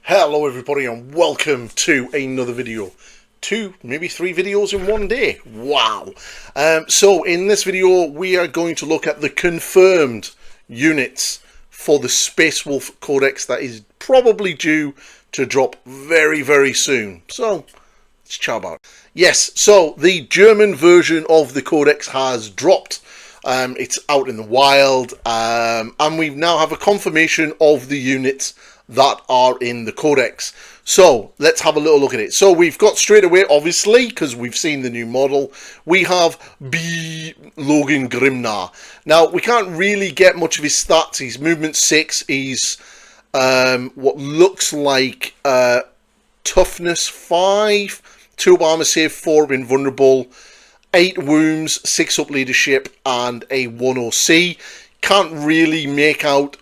Hello everybody and welcome to another video. 2, maybe 3 videos in one day. Wow. So in this video we are going to look at the confirmed units for the Space Wolf Codex that is probably due to drop very soon. So let's chat about it. Yes, so the German version of the Codex has dropped. It's out in the wild, and we now have a confirmation of the units that are in the Codex. So let's have a little look at it. So we've got straight away, obviously, because we've seen the new model, we have B. Logan Grimnar. Now we can't really get much of his stats. He's movement 6. He's what looks like toughness 5, 2 up armor save, 4 up invulnerable, 8 wounds, 6 up leadership, and a 1 OC. Can't really make out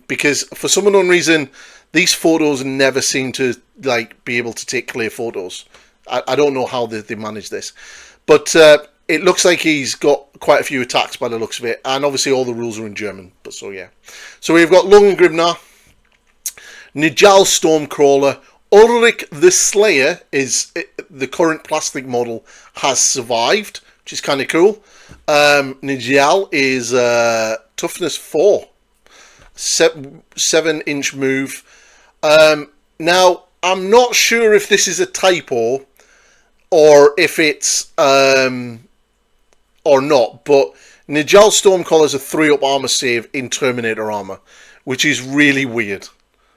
because for some unknown reason these photos never seem to be able to take clear photos. I don't know how they manage this, but it looks like he's got quite a few attacks by the looks of it, and obviously all the rules are in German. But so yeah, so we've got Logan Grimnar, Nijal Stormcrawler, Ulrich the Slayer is the current plastic model, has survived, which is kind of cool. Nijal is toughness 4, 7-inch move. Now I'm not sure if this is a typo or if it's or not, but Nijal Stormcrawler is a 3 up armor save in Terminator armor, which is really weird.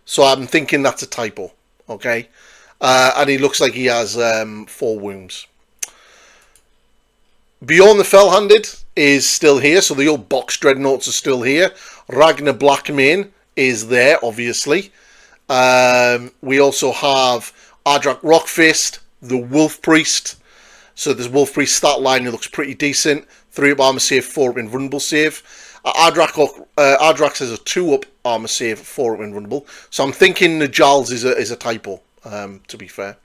So I'm thinking that's a typo. Okay, and he looks like he has 4 wounds. Beyond the Fell-Handed is still here, so the old box dreadnoughts are still here. Ragnar Blackmane is there, obviously. We also have Ardrak Rockfist, the Wolf Priest. So this Wolf Priest stat line, it looks pretty decent. 3 up armor save, 4 up invulnerable save. Ardrak has a 2 up armor save, 4 up invulnerable. So I'm thinking Nijal's is a typo, to be fair.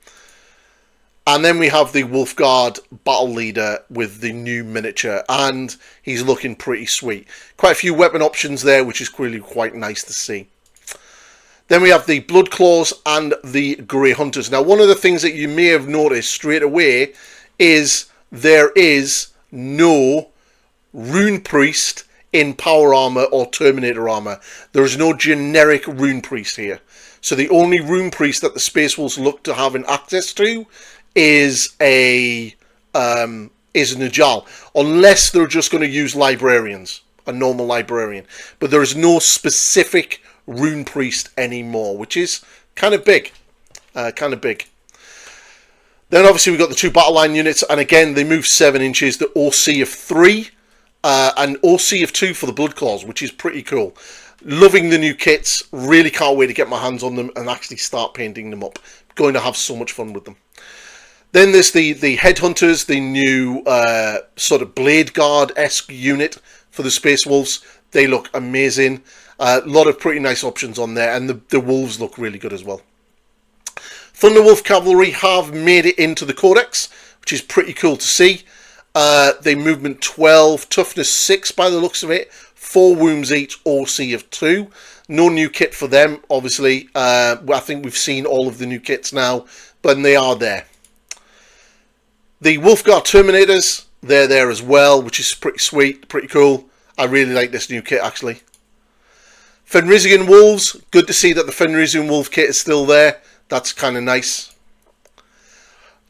And then we have the Wolfguard Battle Leader with the new miniature, and he's looking pretty sweet. Quite a few weapon options there, which is really quite nice to see. Then we have the Blood Claws and the Grey Hunters. Now, one of the things that you may have noticed straight away is there is no Rune Priest in Power Armor or Terminator Armor. There is no generic Rune Priest here. So the only Rune Priest that the Space Wolves look to have access to is a Nijal, unless they're just going to use librarians, a normal librarian. But there is no specific Rune Priest anymore, which is kind of big, Then obviously we've got the 2 battle line units, and again they move 7 inches. The OC of 3 and OC of 2 for the Blood Claws, which is pretty cool. Loving the new kits. Really can't wait to get my hands on them and actually start painting them up. Going to have so much fun with them. Then there's the Headhunters, the new sort of Blade Guard-esque unit for the Space Wolves. They look amazing. A lot of pretty nice options on there, and the Wolves look really good as well. Thunderwolf Cavalry have made it into the Codex, which is pretty cool to see. They movement 12, toughness 6 by the looks of it, 4 wounds each, OC of 2. No new kit for them, obviously. I think we've seen all of the new kits now, but they are there. The Wolfguard Terminators, they're there as well, which is pretty sweet, pretty cool. I really like this new kit, actually. Fenrisian Wolves, good to see that the Fenrisian Wolf kit is still there. That's kind of nice.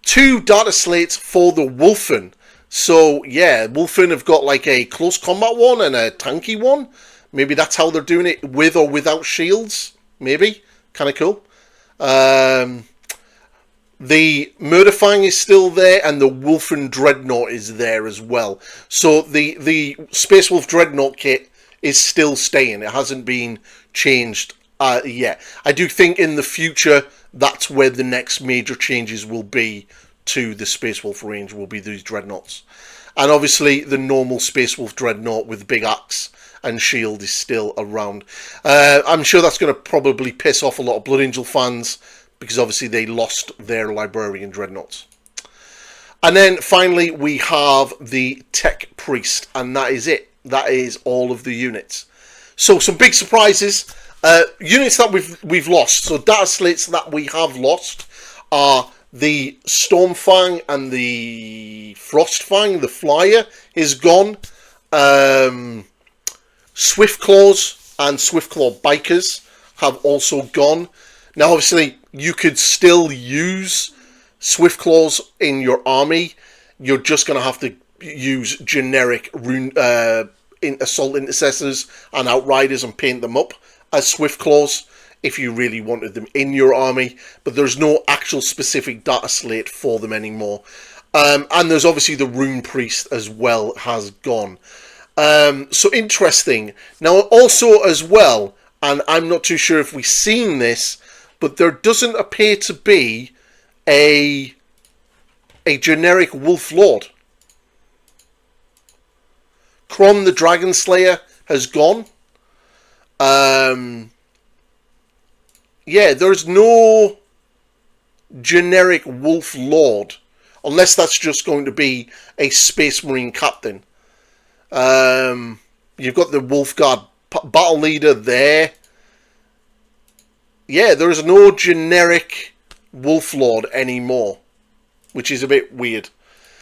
2 data slates for the Wolfen. So, yeah, Wolfen have got like a close combat one and a tanky one. Maybe that's how they're doing it, with or without shields. Maybe. Kind of cool. The Murderfang is still there, and the Wolfen Dreadnought is there as well. So the Space Wolf Dreadnought kit is still staying. It hasn't been changed yet. I do think in the future that's where the next major changes will be to the Space Wolf range, will be these Dreadnoughts. And obviously the normal Space Wolf Dreadnought with big axe and shield is still around. I'm sure that's going to probably piss off a lot of Blood Angel fans, because obviously they lost their Librarian Dreadnoughts. And then finally we have the Tech Priest, and that is it. That is all of the units. So some big surprises. Units that we've lost. So data slates that we have lost are the Stormfang and the Frostfang. The Flyer is gone. Swiftclaws and Swiftclaw Bikers have also gone. Now, obviously, you could still use Swiftclaws in your army. You're just going to have to use generic Assault Intercessors and Outriders and paint them up as Swiftclaws if you really wanted them in your army. But there's no actual specific data slate for them anymore. And there's obviously the Rune Priest as well has gone. So interesting. Now, also as well, and I'm not too sure if we've seen this, but there doesn't appear to be a generic Wolf Lord. Kron the Dragon Slayer has gone. Yeah, there's no generic Wolf Lord, unless that's just going to be a Space Marine captain. You've got the Wolfguard battle leader there. Yeah, there is no generic Wolf Lord anymore, which is a bit weird.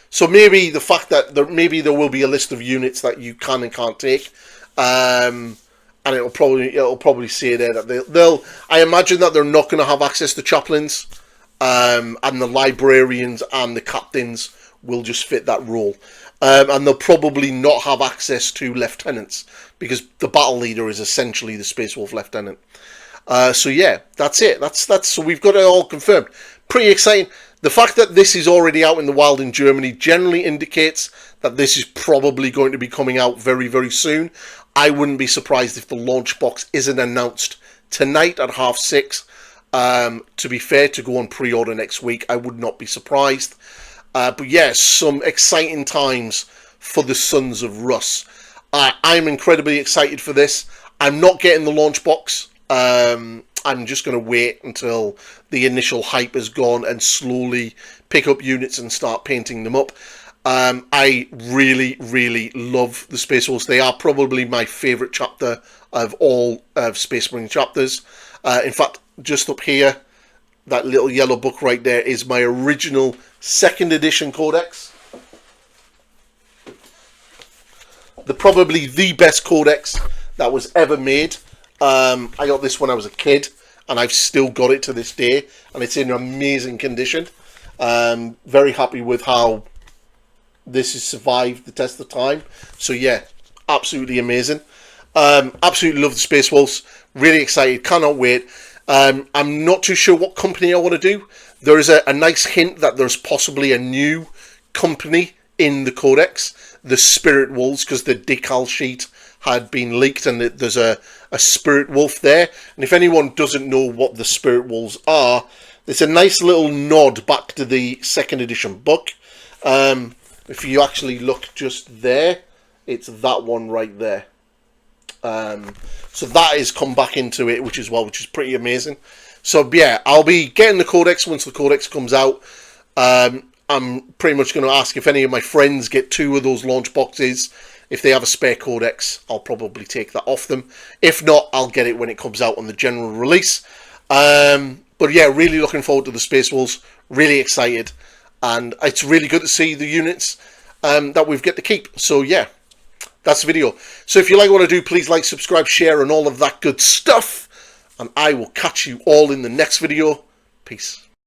So maybe the fact that maybe there will be a list of units that you can and can't take, and it'll probably say there that they'll. I imagine that they're not going to have access to chaplains, and the librarians and the captains will just fit that role, and they'll probably not have access to lieutenants because the battle leader is essentially the Space Wolf lieutenant. So yeah, that's it. That's so we've got it all confirmed. Pretty exciting. The fact that this is already out in the wild in Germany generally indicates that this is probably going to be coming out very, very soon. I wouldn't be surprised if the launch box isn't announced tonight at 6:30. To be fair, to go on pre-order next week, I would not be surprised. But yes, some exciting times for the Sons of Russ. I'm incredibly excited for this. I'm not getting the launch box. I'm just going to wait until the initial hype is gone and slowly pick up units and start painting them up. I really, really love the Space Wolves. They are probably my favourite chapter of all of Space Marine chapters. In fact, just up here, that little yellow book right there is my original 2nd edition codex. Probably the best codex that was ever made. I got this when I was a kid, and I've still got it to this day, and it's in amazing condition. Very happy with how this has survived the test of time. So yeah, absolutely amazing. Absolutely love the Space Wolves. Really excited, cannot wait. I'm not too sure what company I want to do. There is a nice hint that there's possibly a new company in the codex, the Spirit Wolves, because the decal sheet had been leaked and there's a Spirit Wolf there. And if anyone doesn't know what the Spirit Wolves are, it's a nice little nod back to the 2nd edition book. If you actually look just there, it's that one right there. So that is come back into it, which is pretty amazing. So yeah, I'll be getting the codex once the codex comes out. I'm pretty much going to ask if any of my friends get 2 of those launch boxes. If they have a spare codex, I'll probably take that off them. If not, I'll get it when it comes out on the general release. But yeah, really looking forward to the Space Wolves. Really excited. And it's really good to see the units that we've got to keep. So yeah, that's the video. So if you like what I do, please like, subscribe, share, and all of that good stuff. And I will catch you all in the next video. Peace.